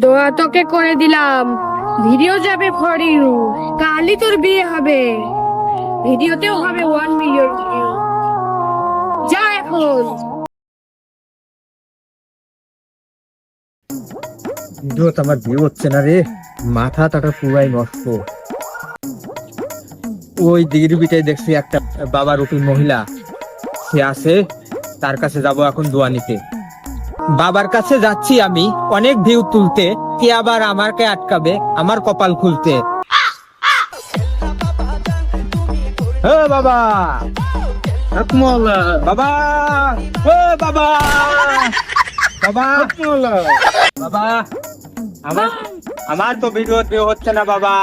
দোয়া তোকে করে দিলাম, ভিডিও যাবে ফর ইউ। কালই তোর বিয়ে হবে, ভিডিওতেও হবে 1 মিলিয়ন ভিউ। যা এখন। ভিডিও তো আমার ভিউ হচ্ছে না রে, মাথা টাটা পুরাই নষ্ট। ওই দিঘির বিটায় দেখছি একটা বাবা রূপী মহিলা, সে আছে, তার কাছে যাব এখন দোয়া নিতে। বাবার কাছে যাচ্ছি আমি অনেক ভিউ তুলতে, কে আবার আমাকে আটকাবে আমার কপাল খুলতে। বাবা, বাবা, বাবা, বাবা, বাবা, আমার আমার তো ভিডিও হচ্ছে না বাবা,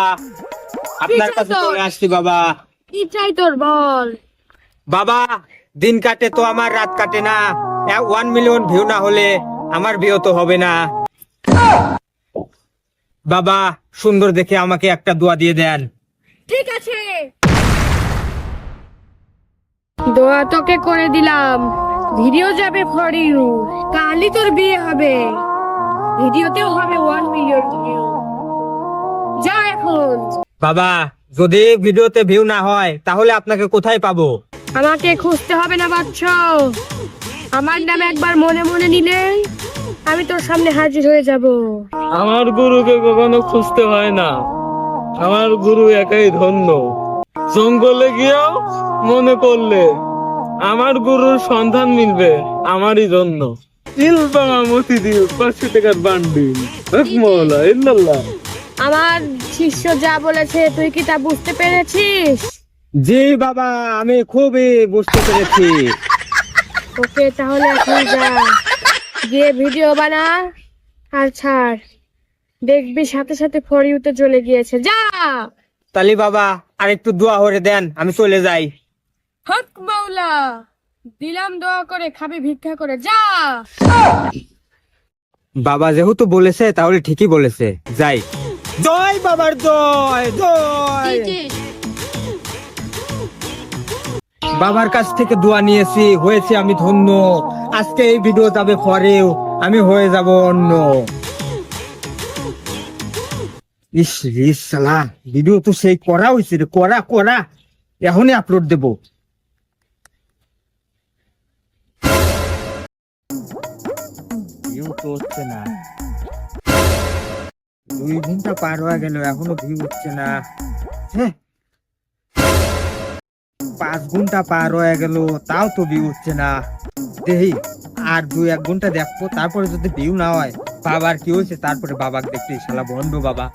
আপনার কাছে চলে আসছি বাবা। কি চাই তোর বল। বাবা, দিন কাটে তো আমার রাত কাটে না, 1 মিলিয়ন ভিউ না হলে আমার বিয়ে তো হবে না। বাবা, সুন্দর দেখে আমাকে একটা দোয়া দিয়ে দেন। ঠিক আছে, দোয়া তোকে করে দিলাম, ভিডিও যাবে ফর ইউ। কালই তোর বিয়ে হবে, ভিডিওতেও হবে 1 মিলিয়ন ভিউ। যা এখন। বাবা, যদি ভিডিওতে ভিউ না হয় তাহলে আপনাকে কোথায় পাবো? আমাকে খুঁজতে হবে না বাচ্চ, আমার নামে একবার মনে মনে নিলে আমি তোর সামনে হাজির হয়ে যাব। আমার গুরুকে কখনো খুঁজতে হয় না, আমার গুরু একাই ধন্য। জঙ্গলে গিয়েও মনে করলে আমার গুরুর সন্ধান মিলবে আমারই জন্য। ইলবামা মতিদিল 500 টাকার বান্ডিল, মওলা ইল্লাল্লাহ। আমার শিষ্য যা বলেছে তুই কি তা বুঝতে পেরেছিস? জি বাবা, আমি খুবই বুঝতে পেরেছি। ওকে, তাহলে এখন যা, গিয়ে ভিডিও বানা আর ছাড়, দেখবি সাথে সাথে ফর ইউতে চলে গিয়েছে। যা। তালি বাবা, আর একটু দোয়া করে দেন, আমি চলে যাই। হক মাওলা, দিলাম দোয়া করে, খাবি ভিক্ষা করে। যা। বাবা যেহেতু বলেছে তাহলে ঠিকই বলেছে, যাই। জয় বাবার জয় জয়। বাবার কাছ থেকে দোয়া নিয়েছি, হয়েছে আমি ধন্য। আজকে এই ভিডিও যাবে ফরেও, আমি হয়ে যাব অন্য। ইস রে শালা, ভিডিও তো সেই করা হয়েছে রে, করা করা, এখনই আপলোড দেব। ভিউ তো হচ্ছে না, 2 ঘন্টা পার হয়ে গেল এখনো ভিউ হচ্ছে না। 5 ঘন্টা পার হয়ে গেল তাও তো ভিউ হচ্ছে না। দেখি আর 2-1 ঘন্টা দেখবো, তারপরে যদি ভিউ না হয় বাবার কি হয়েছে, তারপরে বাবাকে দেখতে। শালা বন্ধ বাবা।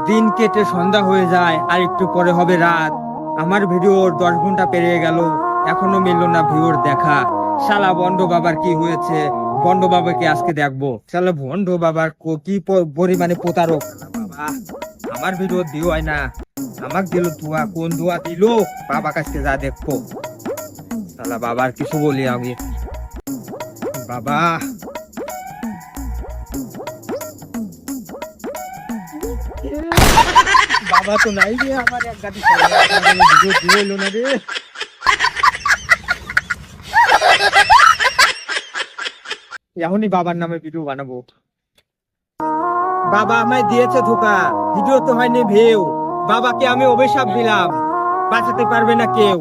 দিন কেটে সন্ধ্যা হয়ে যায়, আর একটু পরে হবে রাত। আমার ভিডিও 10 ঘন্টা পেরিয়ে গেল, এখনো মিলল না ভিউর দেখা। শালা বন্ড বাবার কি হয়েছে, বন্ড বাবাকে আজকে দেখবো। শালা বন্ড বাবার কি পরিমাণে প্রতারক। বাবা, আমার ভিডিও ভিউ হয় না, আমাকে দিল দোয়া, কোন দোয়া দিল, বাবা কাছে যা দেখবো। শালা বাবার কিছু বলি আমি। বাবা, বাবা তো নাই রে, আমার এক গাড়ি ভিডিও দিয়ে এলো না রে। এখনই বাবার নামে ভিডিও বানাবো। বাবা আমায় দিয়েছে ধোকা, ভিডিও তো হয়নি ভিউ। বাবাকে আমি অভিশাপ দিলাম, বাঁচাতে পারবে না কেউ।